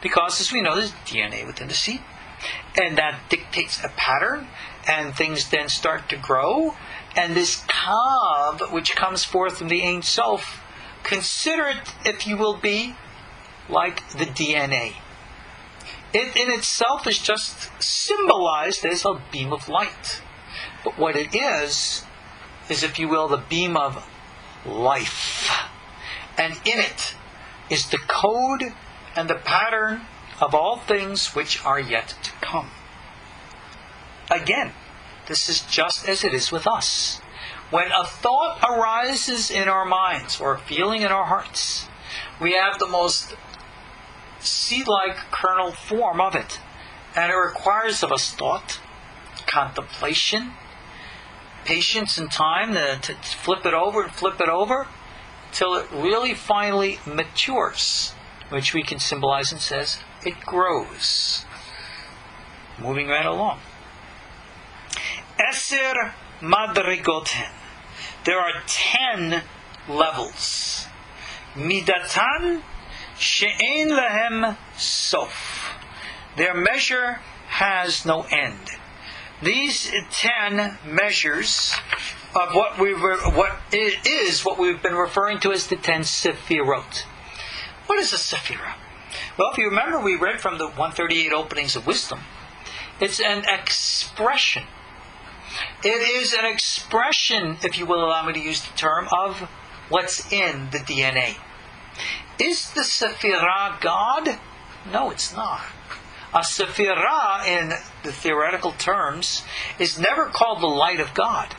Because as we know, there's DNA within the seed. And that dictates a pattern, and things then start to grow. And this kav, which comes forth from the Ein Sof, consider it, if you will be, like the DNA. It in itself is just symbolized as a beam of light. But what it is, if you will, the beam of life. And in it is the code and the pattern of all things which are yet to come. Again, this is just as it is with us. When a thought arises in our minds, or a feeling in our hearts, we have the most seed-like kernel form of it. And it requires of us thought, contemplation, patience and time to flip it over and flip it over till it really finally matures, which we can symbolize and says it grows. Moving right along. Eser madrigoten. There are 10 levels. Midatan she'en lehem sof. Their measure has no end. These 10 measures of what we've been referring to as the 10 Sefirot. What is a Sefirah? Well, if you remember, we read from the 138 openings of wisdom. It's an expression. It is an expression, if you will allow me to use the term, of what's in the DNA. Is the Sefirah God? No, it's not. A Sefirah, in the theoretical terms, is never called the light of God.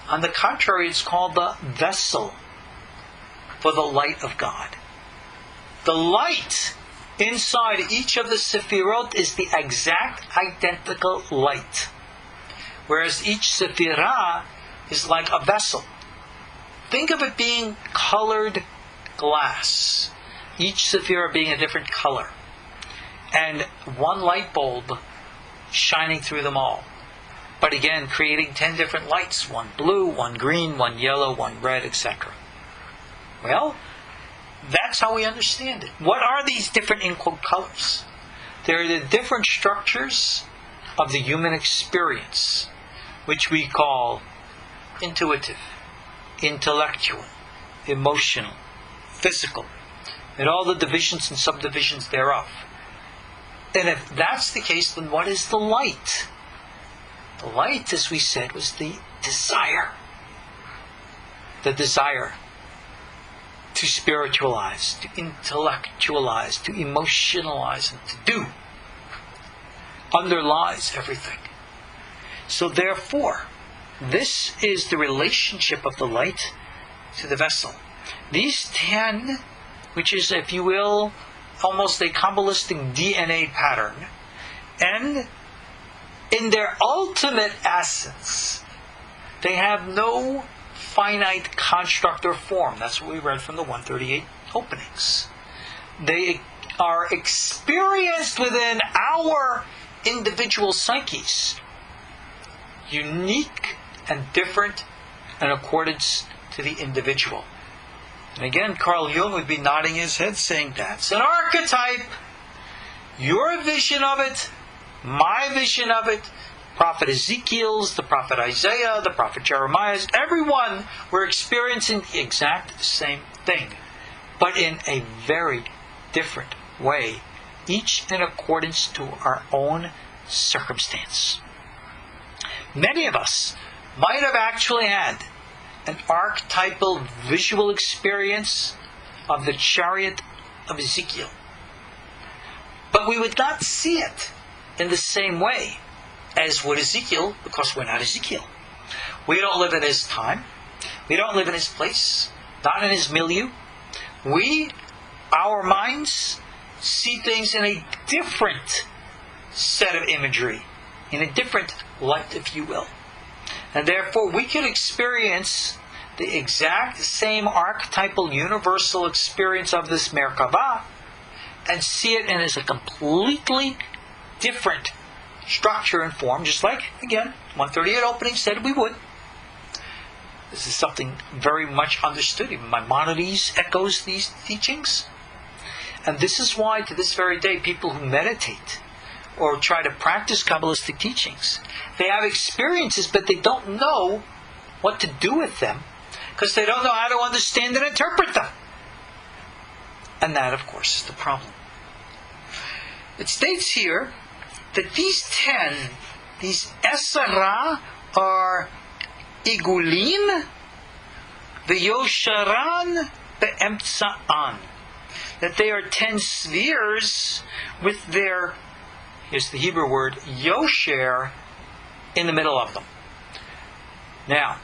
On the contrary, it's called the vessel for the light of God. The light inside each of the Sefirot is the exact identical light. Whereas each Sefirah is like a vessel. Think of it being colored glass. Each Sefirah being a different color. And one light bulb shining through them all. But again, creating 10 different lights. One blue, one green, one yellow, one red, etc. Well, that's how we understand it. What are these different, in quote, colors? They're the different structures of the human experience, which we call intuitive, intellectual, emotional, physical, and all the divisions and subdivisions thereof. And if that's the case, then what is the light? The light, as we said, was the desire. The desire to spiritualize, to intellectualize, to emotionalize, and to do underlies everything. So therefore, this is the relationship of the light to the vessel. These 10, which is, if you will, almost a Kabbalistic DNA pattern, and in their ultimate essence, they have no finite construct or form. That's what we read from the 138 openings. They are experienced within our individual psyches, unique and different in accordance to the individual. And again, Carl Jung would be nodding his head saying, that's an archetype. Your vision of it, my vision of it, Prophet Ezekiel's, the Prophet Isaiah, the Prophet Jeremiah's, everyone were experiencing the exact same thing, but in a very different way, each in accordance to our own circumstance. Many of us might have actually had an archetypal visual experience of the chariot of Ezekiel, but we would not see it in the same way as would Ezekiel, because we're not Ezekiel. We don't live in his time. We don't live in his place, not in his milieu. Our minds, see things in a different set of imagery, in a different light, if you will. And therefore, we can experience the exact same archetypal universal experience of this Merkava and see it in as a completely different structure and form, just like, again, 138 opening said we would. This is something very much understood. Even Maimonides echoes these teachings. And this is why, to this very day, people who meditate or try to practice Kabbalistic teachings, they have experiences, but they don't know what to do with them, because they don't know how to understand and interpret them. And that, of course, is the problem. It states here that these 10, these Esara, are Igulim, V'Yosharan, Be'emtsa'an. That they are 10 spheres with their, here's the Hebrew word, Yosher, in the middle of them. Now,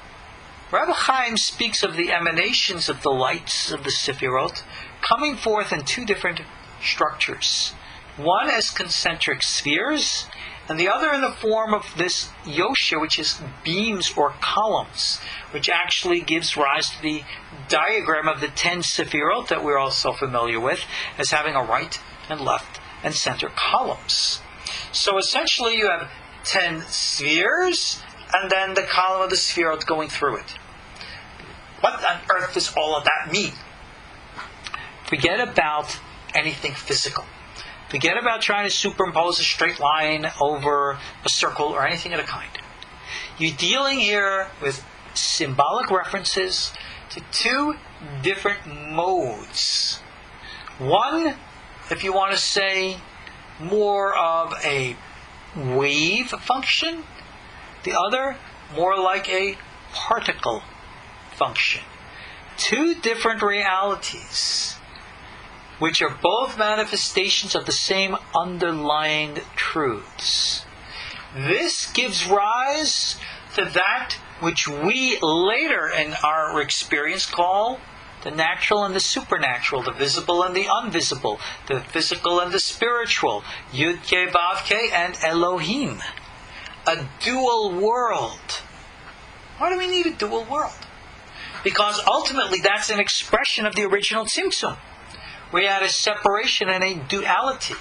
Rabbi Hayim speaks of the emanations of the lights of the Sefirot coming forth in two different structures. One as concentric spheres, and the other in the form of this Yosher, which is beams or columns, which actually gives rise to the diagram of the 10 Sefirot that we're all so familiar with, as having a right and left and center columns. So essentially you have 10 spheres, and then the column of the Sefirot going through it. What on earth does all of that mean? Forget about anything physical. Forget about trying to superimpose a straight line over a circle or anything of the kind. You're dealing here with symbolic references to two different modes. One, if you want to say, more of a wave function. The other, more like a particle function. Two different realities, which are both manifestations of the same underlying truths. This gives rise to that which we later in our experience call the natural and the supernatural, the visible and the invisible, the physical and the spiritual, Yud-Ke, Vav-Ke, and Elohim. A dual world. Why do we need a dual world? Because ultimately that's an expression of the original Tzimtzum. We had a separation and a duality,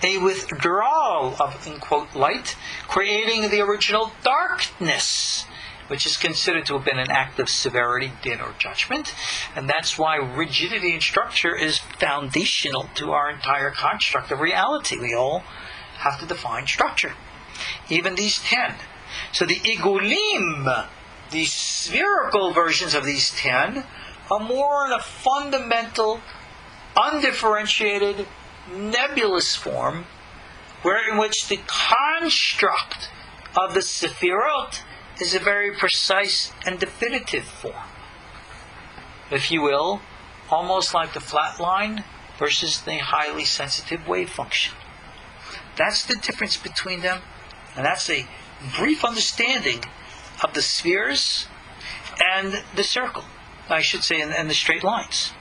a withdrawal of, in quote, light, creating the original darkness, which is considered to have been an act of severity, din, or judgment. And that's why rigidity in structure is foundational to our entire construct of reality. We all have to define structure. Even these 10. So the Igulim, the spherical versions of these 10, are more in a fundamental, undifferentiated, nebulous form, in which the construct of the Sefirot is a very precise and definitive form. If you will, almost like the flat line versus the highly sensitive wave function. That's the difference between them, and that's a brief understanding of the spheres and the circle, I should say, and the straight lines.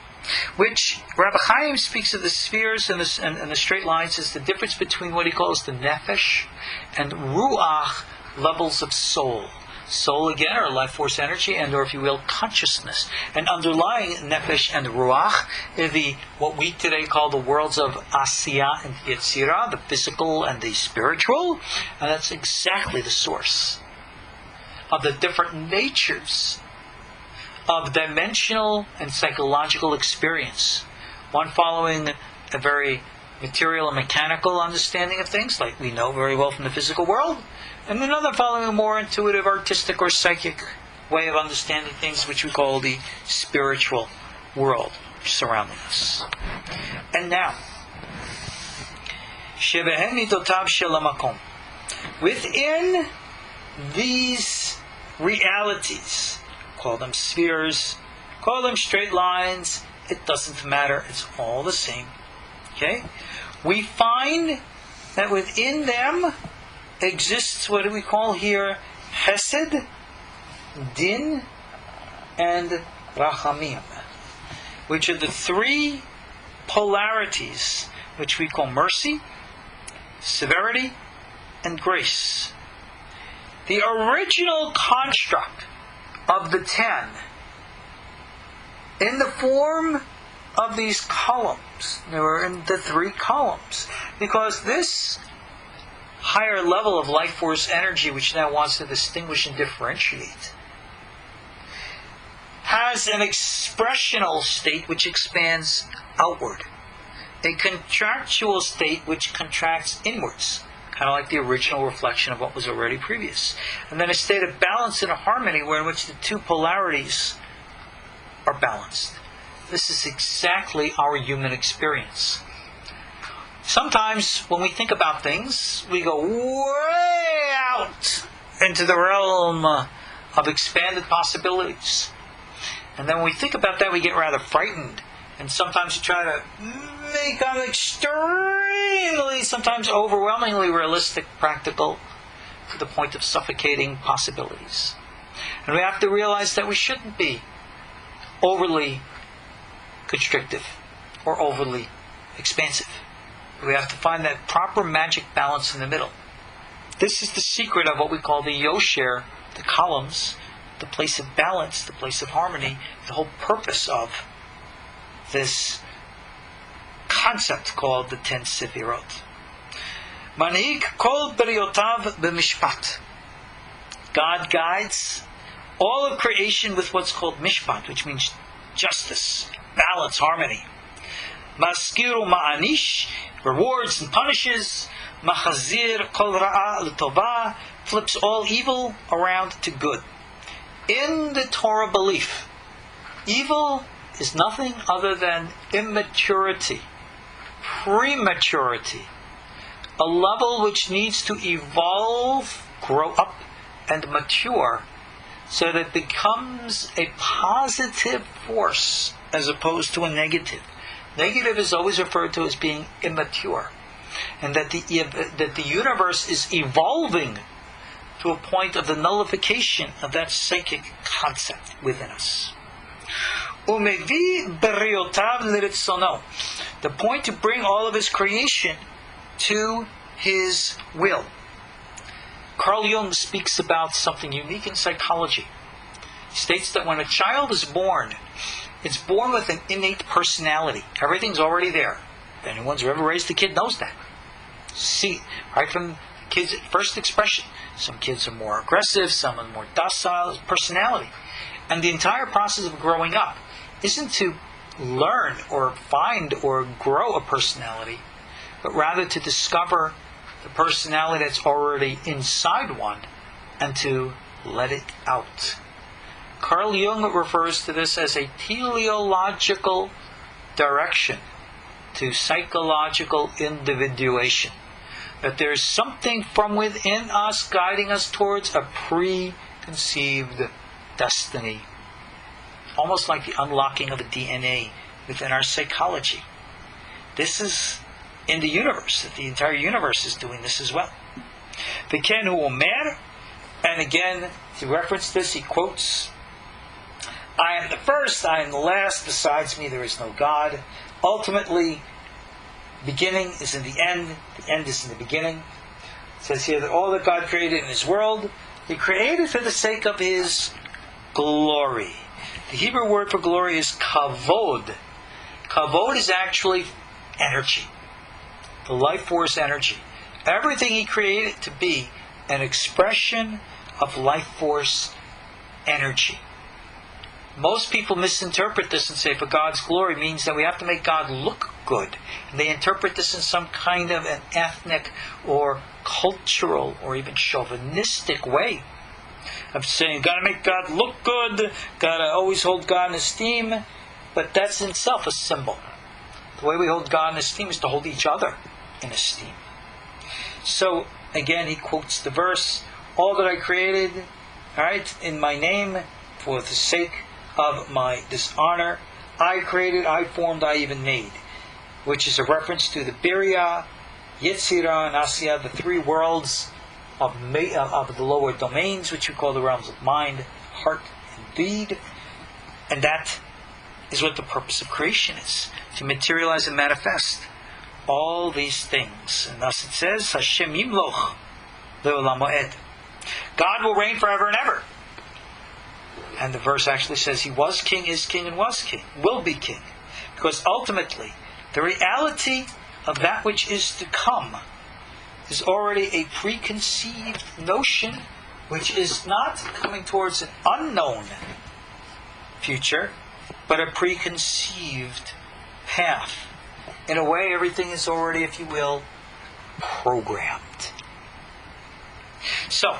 Which Rabbi Hayim speaks of the spheres and the straight lines as the difference between what he calls the nefesh and ruach levels of soul. Soul, again, or life force energy, and, or if you will, consciousness. And underlying nefesh and ruach is what we today call the worlds of Asiya and Yetzirah, the physical and the spiritual. And that's exactly the source of the different natures of dimensional and psychological experience. One following a very material and mechanical understanding of things, like we know very well from the physical world, and another following a more intuitive, artistic, or psychic way of understanding things, which we call the spiritual world surrounding us. And now, Shebehen mitotav shel hamakom. Within these realities, call them spheres, call them straight lines, it doesn't matter, it's all the same. Okay? We find that within them exists what do we call here Hesed, Din, and Rachamim, which are the three polarities which we call mercy, severity, and grace. The original construct of the 10 in the form of these columns, they were in the 3 columns, because this higher level of life force energy, which now wants to distinguish and differentiate, has an expressional state which expands outward, a contractual state which contracts inwards, kind of like the original reflection of what was already previous, and then a state of balance and a harmony in which the two polarities are balanced. This is exactly our human experience. Sometimes when we think about things, we go way out into the realm of expanded possibilities. And then when we think about that, we get rather frightened. And sometimes we try to make an extremely, sometimes overwhelmingly realistic, practical, to the point of suffocating possibilities. And we have to realize that we shouldn't be overly constrictive or overly expansive. We have to find that proper magic balance in the middle. This is the secret of what we call the Yosher, the columns, the place of balance, the place of harmony, the whole purpose of this concept called the 10 Sefirot. Manhig kol beriotav b'mishpat. God guides all of creation with what's called mishpat, which means justice, balance, harmony. Maskiru ma'anish, rewards and punishes. Machazir kol ra'a l'tova, flips all evil around to good. In the Torah belief, evil is nothing other than immaturity, prematurity, a level which needs to evolve, grow up, and mature so that it becomes a positive force as opposed to a negative. Negative is always referred to as being immature, and that the universe is evolving to a point of the nullification of that psychic concept within us. Umevi beriotav liritzono, the point to bring all of his creation to his will. Carl Jung speaks about something unique in psychology. He states that when a child is born, it's born with an innate personality. Everything's already there. If anyone's ever raised a kid knows that. See, right from kids' first expression. Some kids are more aggressive, some are more docile, personality. And the entire process of growing up isn't to learn or find or grow a personality, but rather to discover the personality that's already inside one and to let it out. Carl Jung refers to this as a teleological direction to psychological individuation. That there's something from within us guiding us towards a preconceived destiny. Almost like the unlocking of a DNA within our psychology. This is in the universe, that the entire universe is doing this as well. V'ken hu omer, and again, to reference this, he quotes, I am the first, I am the last, besides me there is no God. Ultimately, beginning is in the end is in the beginning. It says here that all that God created in His world, He created for the sake of His glory. The Hebrew word for glory is kavod. Kavod is actually energy. The life force energy. Everything He created to be an expression of life force energy. Most people misinterpret this and say for God's glory means that we have to make God look good. And they interpret this in some kind of an ethnic or cultural or even chauvinistic way. Of saying, got to make God look good, got to always hold God in esteem. But that's in itself a symbol. The way we hold God in esteem is to hold each other in esteem. So, again, he quotes the verse, all that I created, in my name, for the sake of my dishonor, I created, I formed, I even made. Which is a reference to the Biriya, Yetzirah, and Asiyah, the three worlds of the lower domains, which we call the realms of mind, heart, and deed. And that is what the purpose of creation is, to materialize and manifest all these things. And thus it says, Hashem Yimloch Le'olam Moed. God will reign forever and ever. And the verse actually says He was king, is king, and was king, will be king. Because ultimately, the reality of that which is to come is already a preconceived notion which is not coming towards an unknown future, but a preconceived path. In a way, everything is already, if you will, programmed. So,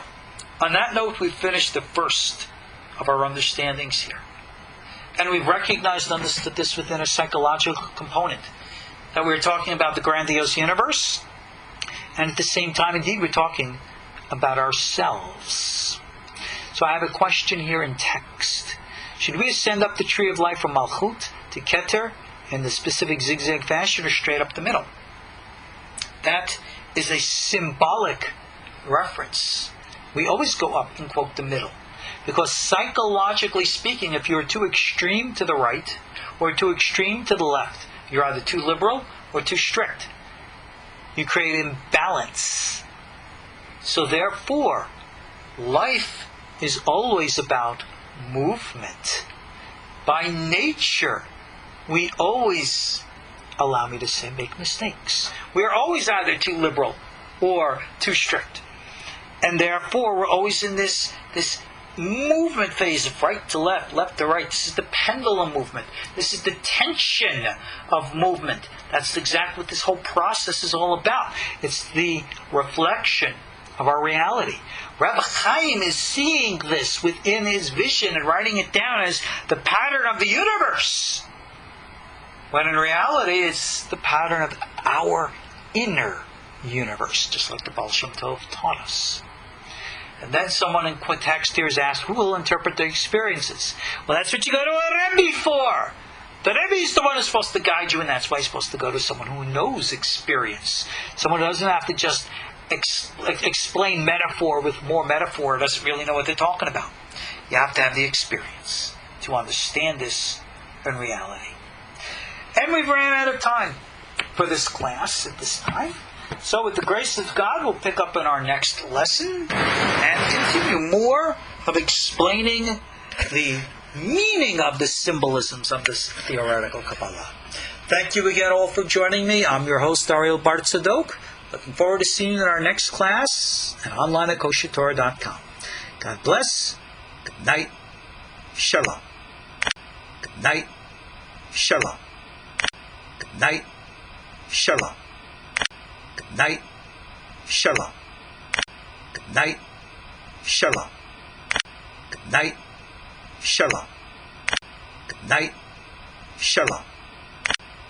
on that note, we've finished the first of our understandings here. And we've recognized and understood this within a psychological component. That we're talking about the grandiose universe, and at the same time, indeed, we're talking about ourselves. So I have a question here in text. Should we ascend up the tree of life from Malchut to Keter in the specific zigzag fashion, or straight up the middle? That is a symbolic reference. We always go up and quote the middle. Because psychologically speaking, if you're too extreme to the right or too extreme to the left, you're either too liberal or too strict. You create imbalance. So therefore, life is always about movement. By nature, we always, allow me to say, make mistakes. We are always either too liberal or too strict. And therefore, we're always in this movement phase of right to left, left to right. This is the pendulum movement. This is the tension of movement. That's exactly what this whole process is all about. It's the reflection of our reality. Rabbi Hayim is seeing this within his vision and writing it down as the pattern of the universe. When in reality, it's the pattern of our inner universe, just like the Ba'al Shem Tov taught us. And then someone in text here is asked, who will interpret the experiences? Well, that's what you go to a Rebbe for. The Rebbe is the one who's supposed to guide you, and that's why you're supposed to go to someone who knows experience. Someone who doesn't have to just explain metaphor with more metaphor, doesn't really know what they're talking about. You have to have the experience to understand this in reality. And we've ran out of time for this class at this time. So with the grace of God, we'll pick up in our next lesson and continue more of explaining the meaning of the symbolisms of this theoretical Kabbalah. Thank you again all for joining me. I'm your host, Ariel Bar Tzadok. Looking forward to seeing you in our next class and online at KosherTorah.com. God bless. Good night. Shalom. Good night. Shalom. Good night. Shalom. Good night. Shalom. Good night. Shalom. Good night. Shalom. Good night. Shalom.